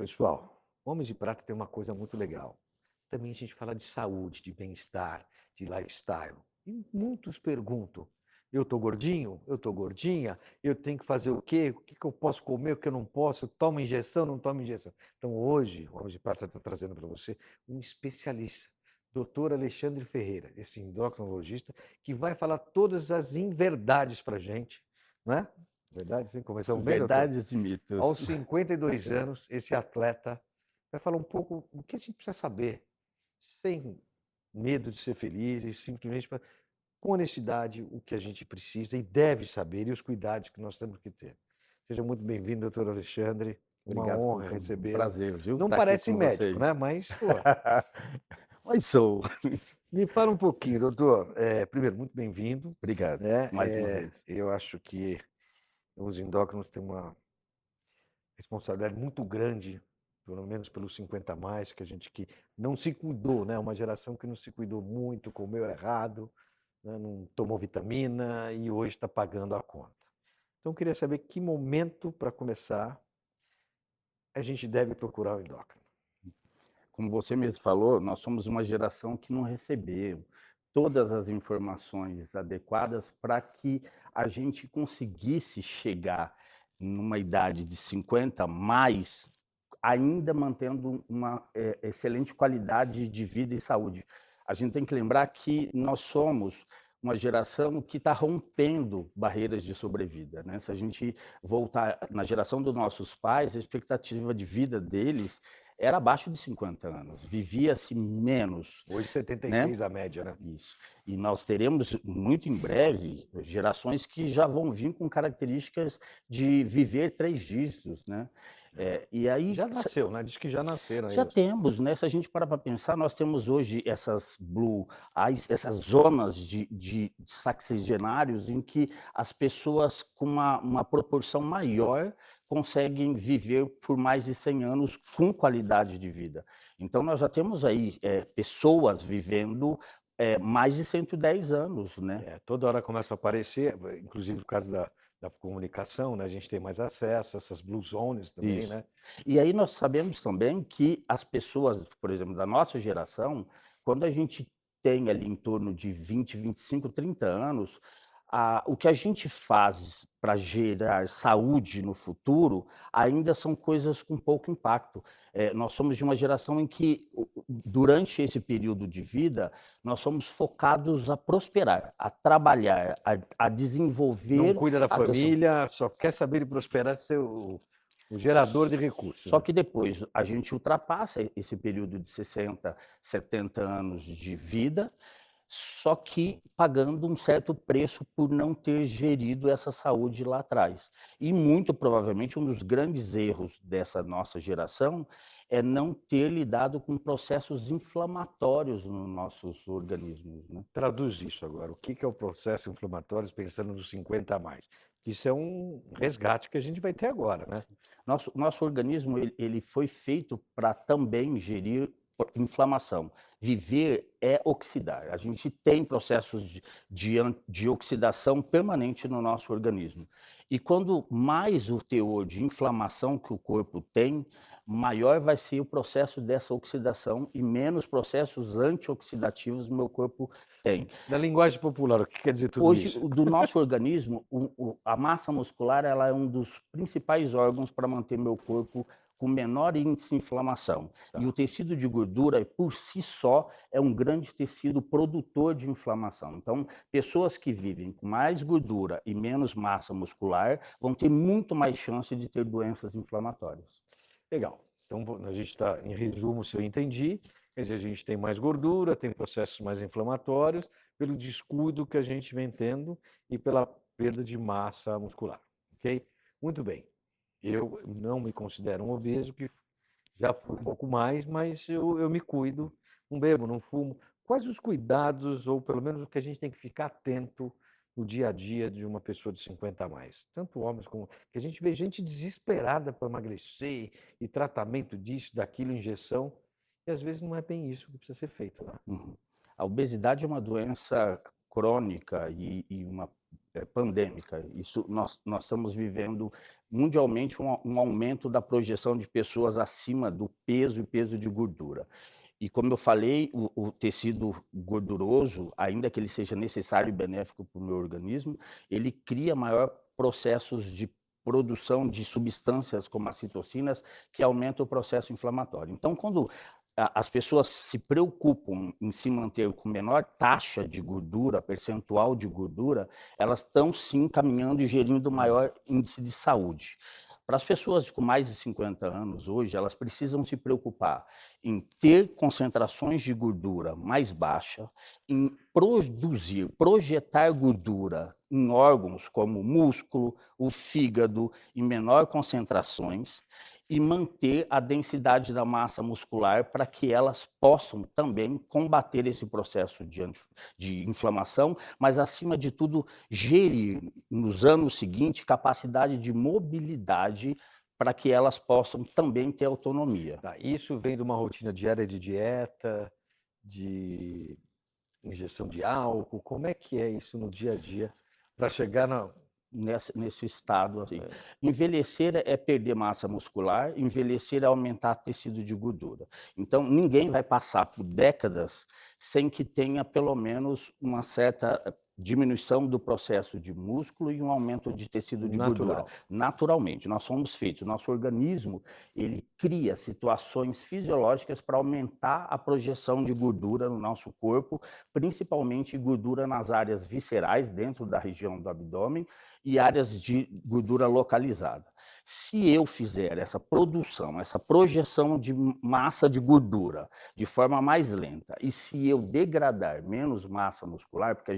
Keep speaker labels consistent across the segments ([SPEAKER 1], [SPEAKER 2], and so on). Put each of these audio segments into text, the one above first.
[SPEAKER 1] Pessoal, Homens de Prata tem uma coisa muito legal. Também a gente fala de saúde, de bem-estar, de lifestyle. E muitos perguntam: eu estou gordinho? Eu estou gordinha? Eu tenho que fazer o quê? O que que eu posso comer? O que eu não posso? Tomo injeção? Não tomo injeção? Então, hoje, o Homens de Prata está trazendo para você um especialista, doutor Alexandre Ferreira, esse endocrinologista, que vai falar todas as inverdades para a gente, não é? Verdade? Sim? Começamos bem, doutor?
[SPEAKER 2] Verdades e mitos.
[SPEAKER 1] Aos 52 anos, esse atleta vai falar um pouco o que a gente precisa saber, sem medo de ser feliz e simplesmente com honestidade o que a gente precisa e deve saber e os cuidados que nós temos que ter. Seja muito bem-vindo, doutor Alexandre. Uma
[SPEAKER 2] Obrigado,
[SPEAKER 1] honra
[SPEAKER 2] um
[SPEAKER 1] recebê-lo.
[SPEAKER 2] prazer, viu,
[SPEAKER 1] Não
[SPEAKER 2] estar aqui
[SPEAKER 1] parece
[SPEAKER 2] com
[SPEAKER 1] médico, né?
[SPEAKER 2] vocês.
[SPEAKER 1] Mas, pô,
[SPEAKER 2] Mas sou.
[SPEAKER 1] me fala um pouquinho, doutor. Primeiro, muito bem-vindo,
[SPEAKER 2] Obrigado,
[SPEAKER 1] né?
[SPEAKER 2] mais uma vez.
[SPEAKER 1] Eu acho que os endócrinos têm uma responsabilidade muito grande, pelo menos pelos 50 a mais, que a gente que não se cuidou, né? Uma geração que não se cuidou muito, comeu errado, né? Não tomou vitamina e hoje está pagando a conta. Então, eu queria saber que momento, para começar, a gente deve procurar o endócrino.
[SPEAKER 2] Como você mesmo falou, nós somos uma geração que não recebeu todas as informações adequadas para que a gente conseguisse chegar numa idade de 50 mais, ainda mantendo uma excelente qualidade de vida e saúde. A gente tem que lembrar que nós somos uma geração que está rompendo barreiras de sobrevida, né? Se a gente voltar na geração dos nossos pais, a expectativa de vida deles era abaixo de 50 anos, vivia-se menos,
[SPEAKER 1] Hoje,
[SPEAKER 2] né?
[SPEAKER 1] 76 a média, né?
[SPEAKER 2] Isso. E nós teremos muito em breve gerações que já vão vir com características de viver 3 dígitos, né? E aí
[SPEAKER 1] Já nasceu, né? Diz que já nasceram aí.
[SPEAKER 2] já temos, né, se a gente parar para pensar, nós temos hoje essas blue eyes, essas zonas de saxagenários em que as pessoas com uma proporção maior conseguem viver por mais de 100 anos com qualidade de vida. Então nós já temos aí, pessoas vivendo, mais de 110 anos, né.
[SPEAKER 1] Toda hora começa a aparecer, inclusive por causa da comunicação, né? A gente tem mais acesso, essas blue zones também,
[SPEAKER 2] Isso.
[SPEAKER 1] né?
[SPEAKER 2] E aí nós sabemos também que as pessoas, por exemplo, da nossa geração, quando a gente tem ali em torno de 20, 25, 30 anos, o que a gente faz para gerar saúde no futuro ainda são coisas com pouco impacto. Nós somos de uma geração em que, durante esse período de vida, nós somos focados a prosperar, a trabalhar, a
[SPEAKER 1] Não
[SPEAKER 2] desenvolver
[SPEAKER 1] cuida da
[SPEAKER 2] a questão.
[SPEAKER 1] família, só quer saber de prosperar, ser o gerador de recursos,
[SPEAKER 2] Só
[SPEAKER 1] né?
[SPEAKER 2] que depois a gente ultrapassa esse período de 60, 70 anos de vida, só que pagando um certo preço por não ter gerido essa saúde lá atrás. E muito provavelmente um dos grandes erros dessa nossa geração é não ter lidado com processos inflamatórios nos nossos organismos, né.
[SPEAKER 1] Traduz isso agora. O que que é o processo inflamatório, pensando nos 50 a mais? Isso é um resgate que a gente vai ter agora, né?
[SPEAKER 2] Nosso organismo ele foi feito para também gerir inflamação. Viver é oxidar. A gente tem processos de oxidação permanente no nosso organismo. E quando mais o teor de inflamação que o corpo tem, maior vai ser o processo dessa oxidação e menos processos antioxidativos o meu corpo tem.
[SPEAKER 1] Na linguagem popular, o que quer dizer tudo
[SPEAKER 2] Hoje,
[SPEAKER 1] isso?
[SPEAKER 2] do nosso organismo, a massa muscular ela é um dos principais órgãos para manter meu corpo com menor índice de inflamação. E o
[SPEAKER 1] Tá.
[SPEAKER 2] tecido de gordura, por si só, é um grande tecido produtor de inflamação. Então, pessoas que vivem com mais gordura e menos massa muscular vão ter muito mais chance de ter doenças inflamatórias.
[SPEAKER 1] Legal. Então, a gente está, em resumo, se eu entendi, quer dizer, a gente tem mais gordura, tem processos mais inflamatórios, pelo descuido que a gente vem tendo e pela perda de massa muscular, ok? Muito bem. Eu não me considero um obeso, que já fui um pouco mais, mas eu me cuido, não bebo, não fumo. Quais os cuidados, ou pelo menos o que a gente tem que ficar atento no dia a dia de uma pessoa de 50 a mais? Tanto homens como... que a gente vê gente desesperada para emagrecer, e tratamento disso, daquilo, injeção, e às vezes não é bem isso que precisa ser feito, né?
[SPEAKER 2] Uhum. A obesidade é uma doença crônica e uma pandêmica. Isso nós estamos vivendo mundialmente um aumento da projeção de pessoas acima do peso e peso de gordura. E como eu falei, o tecido gorduroso, ainda que ele seja necessário e benéfico para o meu organismo, ele cria maior processos de produção de substâncias como as citocinas, que aumentam o processo inflamatório. Então, quando as pessoas se preocupam em se manter com menor taxa de gordura, percentual de gordura, elas estão sim caminhando e gerindo maior índice de saúde. Para as pessoas com mais de 50 anos hoje, elas precisam se preocupar em ter concentrações de gordura mais baixa, em produzir, projetar gordura em órgãos como o músculo, o fígado, em menor concentrações, e manter a densidade da massa muscular para que elas possam também combater esse processo de inflamação, mas, acima de tudo, gerir, nos anos seguintes, capacidade de mobilidade para que elas possam também ter autonomia.
[SPEAKER 1] Tá, isso vem de uma rotina diária de dieta, de injeção de álcool? Como é que é isso no dia a dia para chegar na...
[SPEAKER 2] Nesse estado, assim.
[SPEAKER 1] É.
[SPEAKER 2] Envelhecer é perder massa muscular, envelhecer é aumentar tecido de gordura. Então, ninguém vai passar por décadas sem que tenha pelo menos uma certa diminuição do processo de músculo e um aumento de tecido de gordura.
[SPEAKER 1] Natural.
[SPEAKER 2] Naturalmente, nós somos feitos, nosso organismo, ele cria situações fisiológicas para aumentar a projeção de gordura no nosso corpo, principalmente gordura nas áreas viscerais, dentro da região do abdômen, e áreas de gordura localizada. Se eu fizer essa produção, essa projeção de massa de gordura de forma mais lenta, e se eu degradar menos massa muscular, porque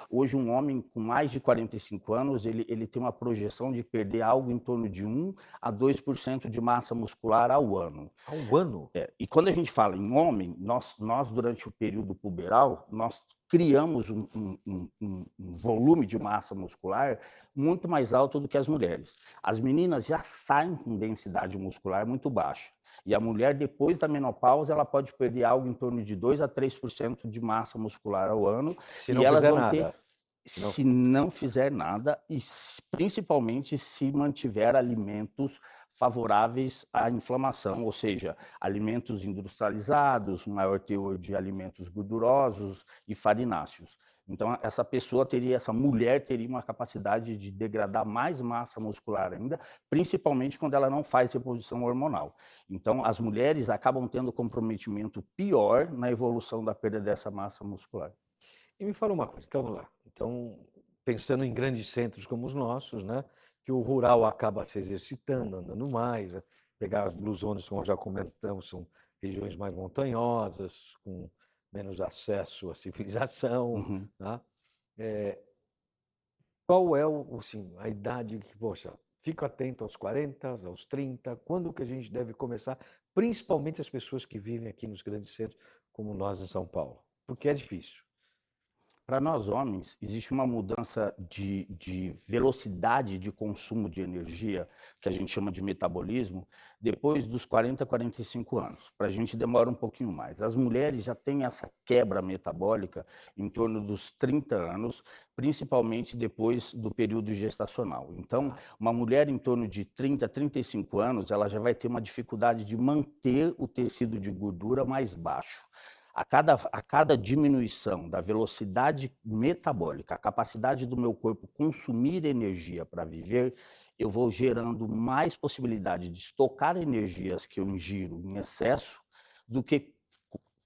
[SPEAKER 2] hoje um homem com mais de 45 anos, ele tem uma projeção de perder algo em torno de 1 a 2% de massa muscular ao ano.
[SPEAKER 1] Ao ano?
[SPEAKER 2] E quando a gente fala em homem, nós durante o período puberal, nós criamos um volume de massa muscular muito mais alto do que as mulheres. As meninas já saem com densidade muscular muito baixa. E a mulher, depois da menopausa, ela pode perder algo em torno de 2 a 3% de massa muscular ao ano.
[SPEAKER 1] Se não
[SPEAKER 2] e elas
[SPEAKER 1] fizer
[SPEAKER 2] vão
[SPEAKER 1] nada.
[SPEAKER 2] ter, se não fizer nada, e principalmente se mantiver alimentos favoráveis à inflamação, ou seja, alimentos industrializados, maior teor de alimentos gordurosos e farináceos. Então, essa mulher teria uma capacidade de degradar mais massa muscular ainda, principalmente quando ela não faz reposição hormonal. Então, as mulheres acabam tendo comprometimento pior na evolução da perda dessa massa muscular.
[SPEAKER 1] E me fala uma coisa, então vamos lá. Então, pensando em grandes centros como os nossos, né, que o rural acaba se exercitando, andando mais, né? Pegar as Blue Zones, como já comentamos, são regiões mais montanhosas, com menos acesso à civilização,
[SPEAKER 2] Uhum.
[SPEAKER 1] tá? Qual é assim, a idade que, poxa, fico atento aos 40, aos 30, quando que a gente deve começar, principalmente as pessoas que vivem aqui nos grandes centros, como nós em São Paulo? Porque é difícil.
[SPEAKER 2] Para nós homens, existe uma mudança de velocidade de consumo de energia, que a gente chama de metabolismo, depois dos 40, 45 anos. Para a gente demora um pouquinho mais. As mulheres já têm essa quebra metabólica em torno dos 30 anos, principalmente depois do período gestacional. Então, uma mulher em torno de 30, 35 anos, ela já vai ter uma dificuldade de manter o tecido de gordura mais baixo. A cada diminuição da velocidade metabólica, a capacidade do meu corpo consumir energia para viver, eu vou gerando mais possibilidade de estocar energias que eu ingiro em excesso do que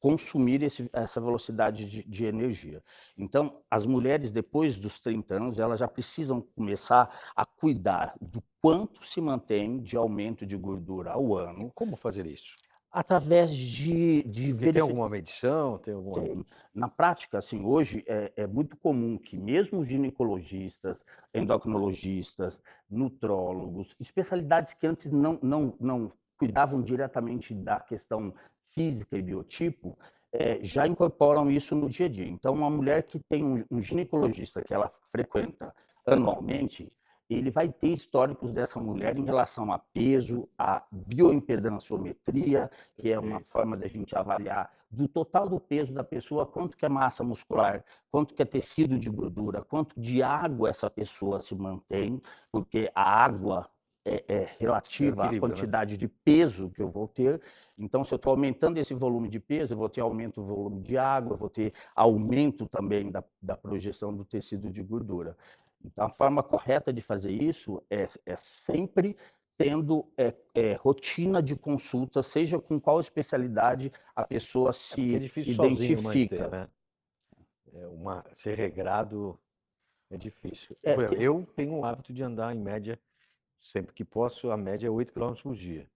[SPEAKER 2] consumir essa velocidade de energia. Então, as mulheres, depois dos 30 anos, elas já precisam começar a cuidar do quanto se mantém de aumento de gordura ao ano.
[SPEAKER 1] Como fazer isso?
[SPEAKER 2] Através de
[SPEAKER 1] Tem alguma medição? Tem alguma...
[SPEAKER 2] Na prática, assim, hoje é muito comum que mesmo os ginecologistas, endocrinologistas, nutrólogos, especialidades que antes não cuidavam diretamente da questão física e biotipo, já incorporam isso no dia a dia. Então, uma mulher que tem um ginecologista que ela frequenta anualmente, ele vai ter históricos dessa mulher em relação a peso, a bioimpedanciometria, que é uma forma da gente avaliar do total do peso da pessoa, quanto que é massa muscular, quanto que é tecido de gordura, quanto de água essa pessoa se mantém, porque a água é relativa à quantidade de peso que eu vou ter. Então, se eu estou aumentando esse volume de peso, eu vou ter aumento do volume de água, eu vou ter aumento também da projeção do tecido de gordura. Então, a forma correta de fazer isso é sempre tendo rotina de consulta, seja com qual especialidade a pessoa se identifica.
[SPEAKER 1] Né? Ser regrado é difícil. Eu tenho o hábito de andar em média, sempre que posso, a média é 8 km por dia.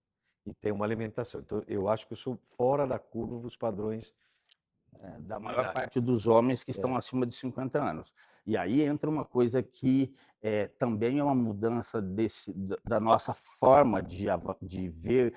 [SPEAKER 1] E tenho uma alimentação. Então, eu acho que eu sou fora da curva dos padrões
[SPEAKER 2] da maior parte dos homens que estão acima de 50 anos. E aí entra uma coisa que também é uma mudança da nossa forma de ver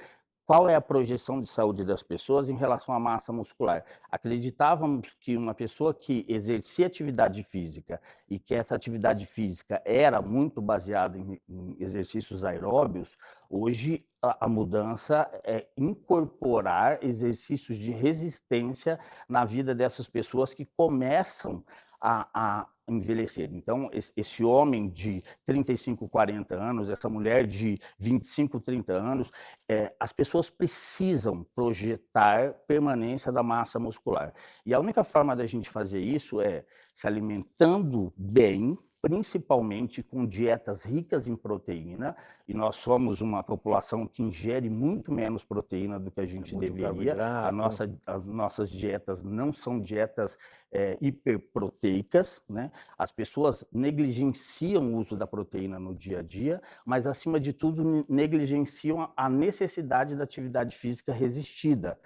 [SPEAKER 2] qual é a projeção de saúde das pessoas em relação à massa muscular. Acreditávamos que uma pessoa que exercia atividade física e que essa atividade física era muito baseada em exercícios aeróbios, hoje a mudança é incorporar exercícios de resistência na vida dessas pessoas que começam a envelhecer. Então, esse homem de 35, 40 anos, essa mulher de 25, 30 anos, as pessoas precisam projetar permanência da massa muscular. E a única forma da gente fazer isso é se alimentando bem, principalmente com dietas ricas em proteína, e nós somos uma população que ingere muito menos proteína do que a gente deveria. As nossas dietas não são dietas hiperproteicas, né? As pessoas negligenciam o uso da proteína no dia a dia, mas, acima de tudo, negligenciam a necessidade da atividade física resistida,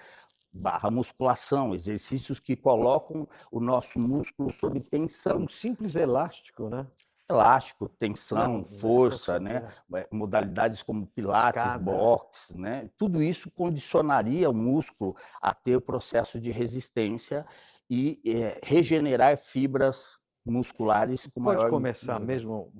[SPEAKER 2] barra musculação, exercícios que colocam o nosso músculo sob tensão.
[SPEAKER 1] Um simples elástico, né?
[SPEAKER 2] Elástico, tensão, força, né? Modalidades como pilates, boxe, né? Tudo isso condicionaria o músculo a ter o processo de resistência e regenerar fibras musculares com maior...
[SPEAKER 1] Pode começar mesmo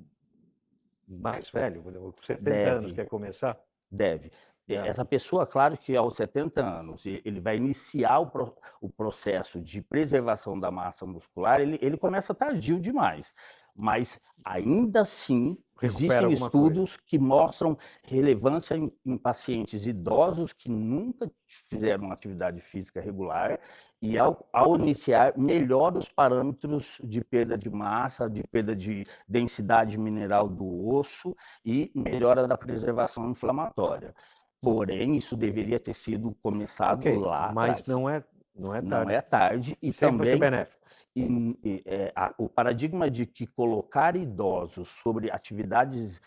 [SPEAKER 1] mais velho, com 70 anos, quer começar?
[SPEAKER 2] Deve. Essa pessoa, claro que aos 70 anos, ele vai iniciar o processo de preservação da massa muscular, ele começa tardio demais, mas ainda assim existem estudos que mostram relevância em pacientes idosos que nunca fizeram atividade física regular e ao iniciar melhora os parâmetros de perda de massa, de perda de densidade mineral do osso e melhora da preservação inflamatória. Porém, isso deveria ter sido começado lá
[SPEAKER 1] mas
[SPEAKER 2] atrás.
[SPEAKER 1] não é tarde.
[SPEAKER 2] Não é tarde e
[SPEAKER 1] sempre
[SPEAKER 2] também
[SPEAKER 1] benéfico.
[SPEAKER 2] O paradigma de que colocar idosos sobre atividades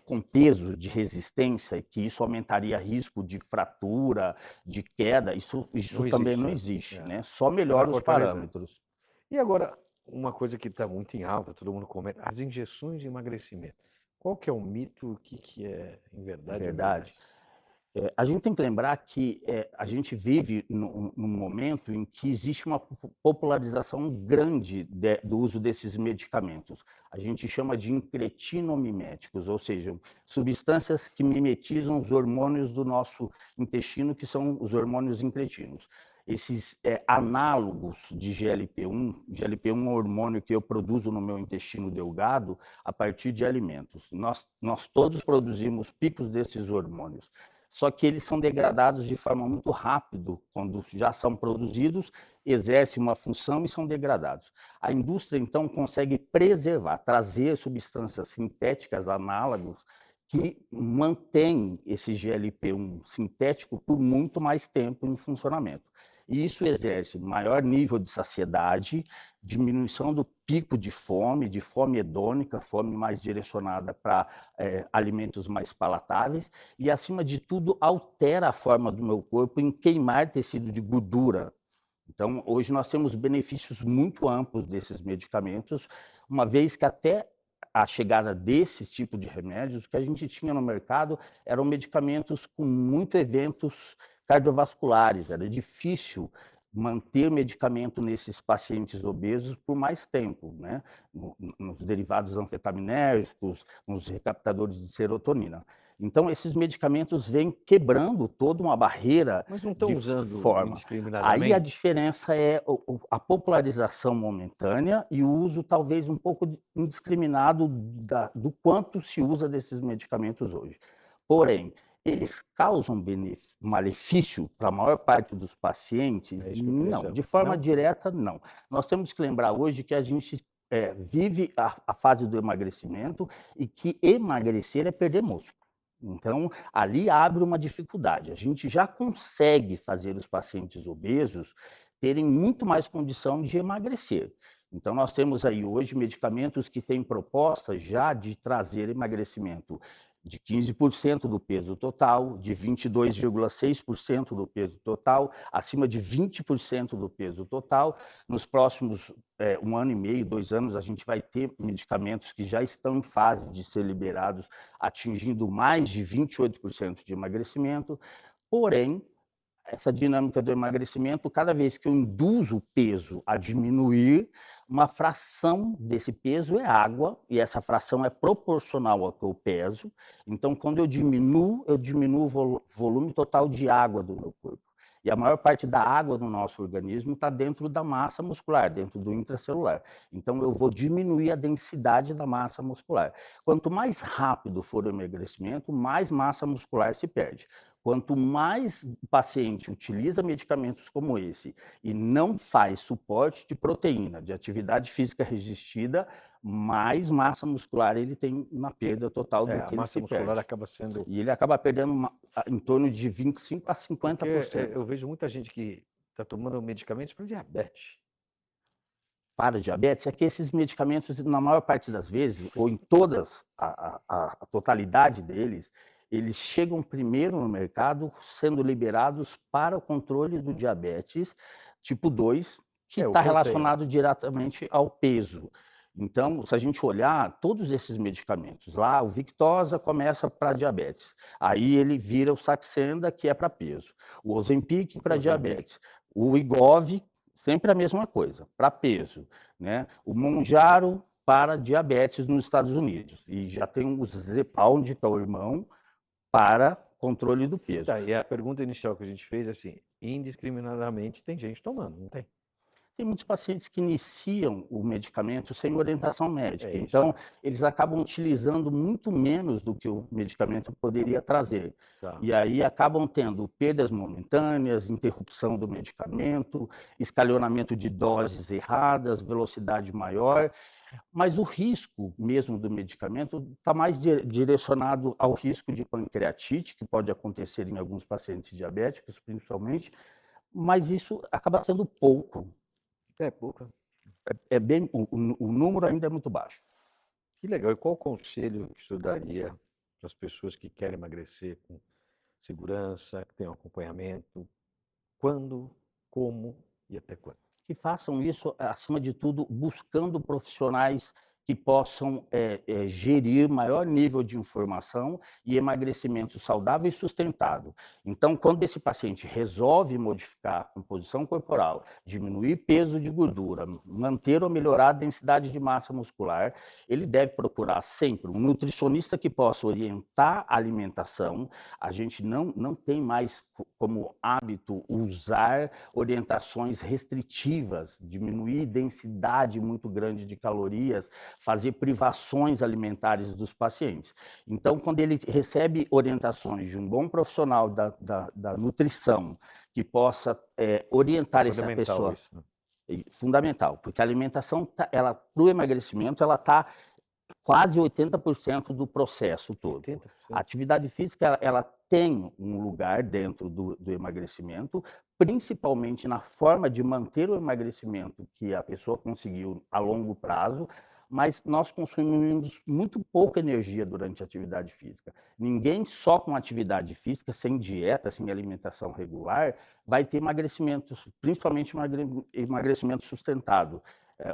[SPEAKER 2] com peso de resistência, que isso aumentaria risco de fratura, de queda, isso também não existe, né? Só melhora os parâmetros.
[SPEAKER 1] E agora, uma coisa que está muito em alta, todo mundo comenta, as injeções de emagrecimento. Qual que é o mito, o que é em verdade?
[SPEAKER 2] A gente tem que lembrar que a gente vive num momento em que existe uma popularização grande do uso desses medicamentos. A gente chama de incretinomiméticos, ou seja, substâncias que mimetizam os hormônios do nosso intestino, que são os hormônios incretinos. Esses análogos de GLP-1 é um hormônio que eu produzo no meu intestino delgado a partir de alimentos. Nós todos produzimos picos desses hormônios. Só que eles são degradados de forma muito rápida, quando já são produzidos, exercem uma função e são degradados. A indústria, então, consegue preservar, trazer substâncias sintéticas análogos que mantêm esse GLP-1 sintético por muito mais tempo em funcionamento. E isso exerce maior nível de saciedade, diminuição do pico de fome hedônica, fome mais direcionada para alimentos mais palatáveis e, acima de tudo, altera a forma do meu corpo em queimar tecido de gordura. Então, hoje nós temos benefícios muito amplos desses medicamentos, uma vez que até a chegada desses tipos de remédios, o que a gente tinha no mercado eram medicamentos com muitos eventos cardiovasculares, era difícil manter medicamento nesses pacientes obesos por mais tempo, né? Nos derivados anfetaminérgicos, nos recaptadores de serotonina. Então, esses medicamentos vêm quebrando toda uma barreira
[SPEAKER 1] Mas não estão
[SPEAKER 2] de
[SPEAKER 1] usando
[SPEAKER 2] forma. Aí a
[SPEAKER 1] indiscriminadamente?
[SPEAKER 2] diferença é a popularização momentânea e o uso talvez um pouco indiscriminado do quanto se usa desses medicamentos hoje. Porém, eles causam malefício para a maior parte dos pacientes?
[SPEAKER 1] É isso que eu queria
[SPEAKER 2] Não,
[SPEAKER 1] saber.
[SPEAKER 2] de forma
[SPEAKER 1] Não?
[SPEAKER 2] direta, não. Nós temos que lembrar hoje que a gente vive a fase do emagrecimento e que emagrecer é perder músculo. Então, ali abre uma dificuldade. A gente já consegue fazer os pacientes obesos terem muito mais condição de emagrecer. Então, nós temos aí hoje medicamentos que têm proposta já de trazer emagrecimento de 15% do peso total, de 22,6% do peso total, acima de 20% do peso total. Nos próximos 1 ano e meio, 2 anos, a gente vai ter medicamentos que já estão em fase de ser liberados, atingindo mais de 28% de emagrecimento. Porém, essa dinâmica do emagrecimento, cada vez que eu induzo o peso a diminuir, uma fração desse peso é água, e essa fração é proporcional ao que eu peso. Então, quando eu diminuo o volume total de água do meu corpo. E a maior parte da água do nosso organismo está dentro da massa muscular, dentro do intracelular. Então, eu vou diminuir a densidade da massa muscular. Quanto mais rápido for o emagrecimento, mais massa muscular se perde. Quanto mais o paciente utiliza medicamentos como esse e não faz suporte de proteína, de atividade física resistida, mais massa muscular ele tem na perda total do
[SPEAKER 1] A
[SPEAKER 2] que ele se
[SPEAKER 1] massa muscular
[SPEAKER 2] perde.
[SPEAKER 1] acaba sendo.
[SPEAKER 2] E ele acaba perdendo em torno de 25% a
[SPEAKER 1] Porque
[SPEAKER 2] 50%.
[SPEAKER 1] eu vejo muita gente que está tomando medicamentos para diabetes.
[SPEAKER 2] Para diabetes, é que esses medicamentos, na maior parte das vezes, ou em todas, a totalidade deles, eles chegam primeiro no mercado sendo liberados para o controle do diabetes tipo 2, que
[SPEAKER 1] É o
[SPEAKER 2] está
[SPEAKER 1] que eu tenho.
[SPEAKER 2] relacionado diretamente ao peso. Então, se a gente olhar todos esses medicamentos, lá o Victoza começa para diabetes, aí ele vira o Saxenda, que é para peso, o Ozempic para diabetes, o Wegovy, sempre a mesma coisa, para peso, né? O Mounjaro para diabetes nos Estados Unidos, e já tem o Zepbound, que é o irmão, para controle do peso.
[SPEAKER 1] Tá, e a pergunta inicial que a gente fez é assim, indiscriminadamente tem gente tomando, não tem?
[SPEAKER 2] Tem muitos pacientes que iniciam o medicamento sem orientação médica,
[SPEAKER 1] É isso.
[SPEAKER 2] então eles acabam utilizando muito menos do que o medicamento poderia trazer.
[SPEAKER 1] Tá.
[SPEAKER 2] E aí acabam tendo perdas momentâneas, interrupção do medicamento, escalonamento de doses erradas, velocidade maior, mas o risco mesmo do medicamento está mais direcionado ao risco de pancreatite, que pode acontecer em alguns pacientes diabéticos, principalmente, mas isso acaba sendo pouco.
[SPEAKER 1] É pouco.
[SPEAKER 2] É bem, o número ainda é muito baixo.
[SPEAKER 1] Que legal. E qual o conselho que o senhor daria para as pessoas que querem emagrecer com segurança, que tenham acompanhamento? Quando, como e até quando?
[SPEAKER 2] Que façam isso, acima de tudo, buscando profissionais que possam gerir maior nível de informação e emagrecimento saudável e sustentado. Então, quando esse paciente resolve modificar a composição corporal, diminuir peso de gordura, manter ou melhorar a densidade de massa muscular, ele deve procurar sempre um nutricionista que possa orientar a alimentação. A gente não tem mais como hábito usar orientações restritivas, diminuir densidade muito grande de calorias, fazer privações alimentares dos pacientes. Então, quando ele recebe orientações de um bom profissional da nutrição, que possa orientar essa pessoa...
[SPEAKER 1] Isso, né?
[SPEAKER 2] Fundamental, porque a alimentação, para o emagrecimento, ela está quase 80% do processo todo.
[SPEAKER 1] 80%.
[SPEAKER 2] A atividade física, ela tem um lugar dentro do emagrecimento, principalmente na forma de manter o emagrecimento que a pessoa conseguiu a longo prazo, mas nós consumimos muito pouca energia durante a atividade física. Ninguém só com atividade física, sem dieta, sem alimentação regular, vai ter emagrecimento, principalmente emagrecimento sustentado.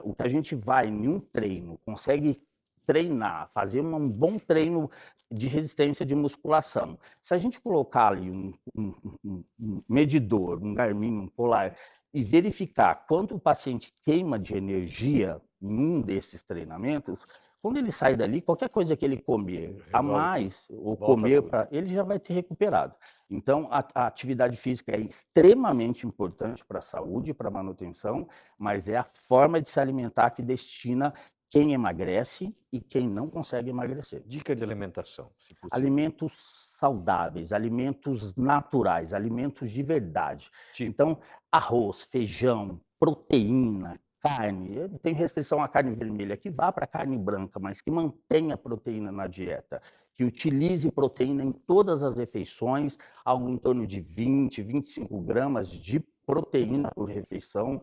[SPEAKER 2] O que a gente vai em um treino, consegue treinar, fazer um bom treino de resistência de musculação. Se a gente colocar ali um medidor, um Garmin, um Polar, e verificar quanto o paciente queima de energia em um desses treinamentos, quando ele sai dali, qualquer coisa que ele comer a
[SPEAKER 1] Resolve tudo.
[SPEAKER 2] mais, ou
[SPEAKER 1] Volta
[SPEAKER 2] comer,
[SPEAKER 1] tudo.
[SPEAKER 2] ele já vai ter recuperado. Então, a atividade física é extremamente importante para a saúde, para a manutenção, mas é a forma de se alimentar que destina quem emagrece e quem não consegue emagrecer.
[SPEAKER 1] Dica de alimentação, se possível.
[SPEAKER 2] Alimentos saudáveis, alimentos naturais, alimentos de verdade.
[SPEAKER 1] Tipo,
[SPEAKER 2] Então, arroz, feijão, proteína, carne. Eu tenho restrição à carne vermelha, que vá para a carne branca, mas que mantenha proteína na dieta, que utilize proteína em todas as refeições, algo em torno de 20, 25 gramas de proteína por refeição,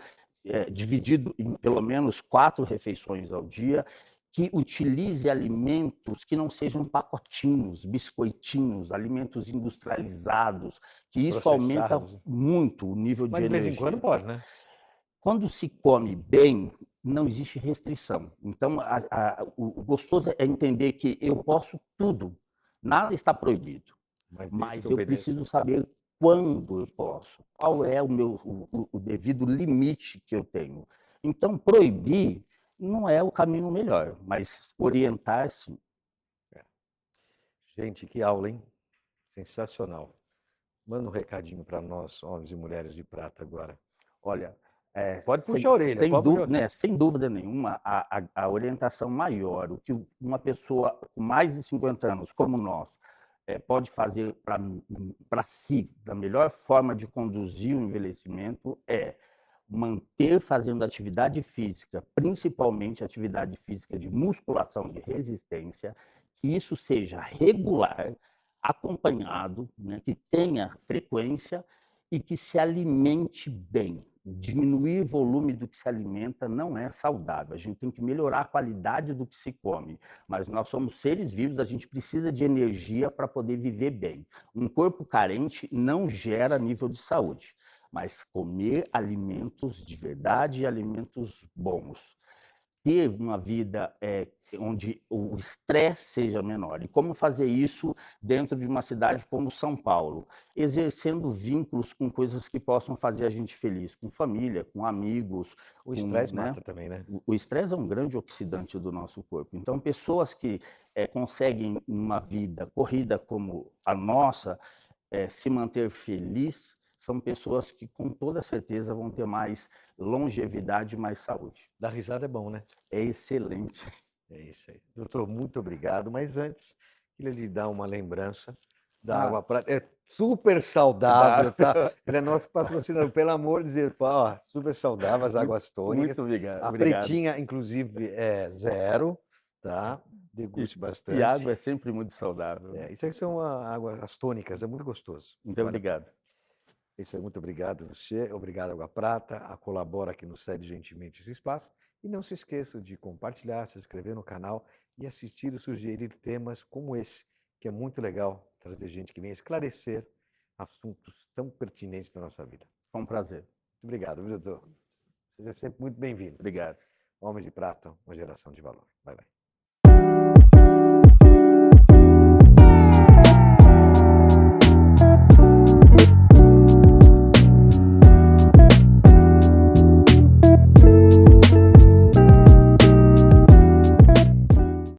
[SPEAKER 2] dividido em pelo menos 4 refeições ao dia, que utilize alimentos que não sejam pacotinhos, biscoitinhos, alimentos industrializados, que isso aumenta
[SPEAKER 1] processados.
[SPEAKER 2] muito o nível
[SPEAKER 1] Mas
[SPEAKER 2] de
[SPEAKER 1] de vez em quando
[SPEAKER 2] energia.
[SPEAKER 1] pode, né?
[SPEAKER 2] Quando se come bem, não existe restrição. Então, o gostoso é entender que eu posso tudo, nada está proibido,
[SPEAKER 1] Mas desde
[SPEAKER 2] mas
[SPEAKER 1] que
[SPEAKER 2] eu
[SPEAKER 1] obedeça.
[SPEAKER 2] preciso saber quando eu posso, qual é o devido limite que eu tenho. Então, proibir não é o caminho melhor, mas orientar, sim.
[SPEAKER 1] Gente, que aula, hein? Sensacional. Manda um recadinho para nós, homens e mulheres de prata agora.
[SPEAKER 2] Olha,
[SPEAKER 1] Pode puxar a orelha,
[SPEAKER 2] sem,
[SPEAKER 1] pode puxar a orelha.
[SPEAKER 2] né, sem dúvida nenhuma, a orientação maior, o que uma pessoa com mais de 50 anos, como nós, pode fazer para si, da melhor forma de conduzir o envelhecimento, é manter fazendo atividade física, principalmente atividade física de musculação de resistência, que isso seja regular, acompanhado, né, que tenha frequência e que se alimente bem. Diminuir o volume do que se alimenta não é saudável. A gente tem que melhorar a qualidade do que se come. Mas nós somos seres vivos, a gente precisa de energia para poder viver bem. Um corpo carente não gera nível de saúde, mas comer alimentos de verdade e alimentos bons. Ter uma vida onde o estresse seja menor. E como fazer isso dentro de uma cidade como São Paulo? Exercendo vínculos com coisas que possam fazer a gente feliz, com família, com amigos.
[SPEAKER 1] O estresse
[SPEAKER 2] né?
[SPEAKER 1] mata também, né?
[SPEAKER 2] O estresse é um grande oxidante do nosso corpo. Então, pessoas que conseguem uma vida corrida como a nossa, se manter feliz, são pessoas que com toda certeza vão ter mais longevidade e mais saúde.
[SPEAKER 1] Dar risada é bom, né?
[SPEAKER 2] É excelente.
[SPEAKER 1] É isso aí. Doutor, muito obrigado. Mas antes, queria lhe dar uma lembrança da Água Prata. É super saudável, tá? Ele é nosso patrocinador, pelo amor de Deus. Ó, super saudável as águas tônicas.
[SPEAKER 2] Muito obrigado.
[SPEAKER 1] A pretinha, inclusive, é 0, tá? Deguste bastante.
[SPEAKER 2] E água é sempre muito saudável.
[SPEAKER 1] Isso aqui são as tônicas, é muito gostoso.
[SPEAKER 2] Muito obrigado.
[SPEAKER 1] Isso aí, muito obrigado a você, obrigado Água Prata, a Colabora que nos cede gentilmente esse espaço. E não se esqueça de compartilhar, se inscrever no canal e assistir e sugerir temas como esse, que é muito legal trazer gente que vem esclarecer assuntos tão pertinentes da nossa vida.
[SPEAKER 2] Foi um prazer.
[SPEAKER 1] Muito obrigado, viu, doutor? Seja sempre muito bem-vindo.
[SPEAKER 2] Obrigado.
[SPEAKER 1] Homens de Prata, uma geração de valor. Bye, bye.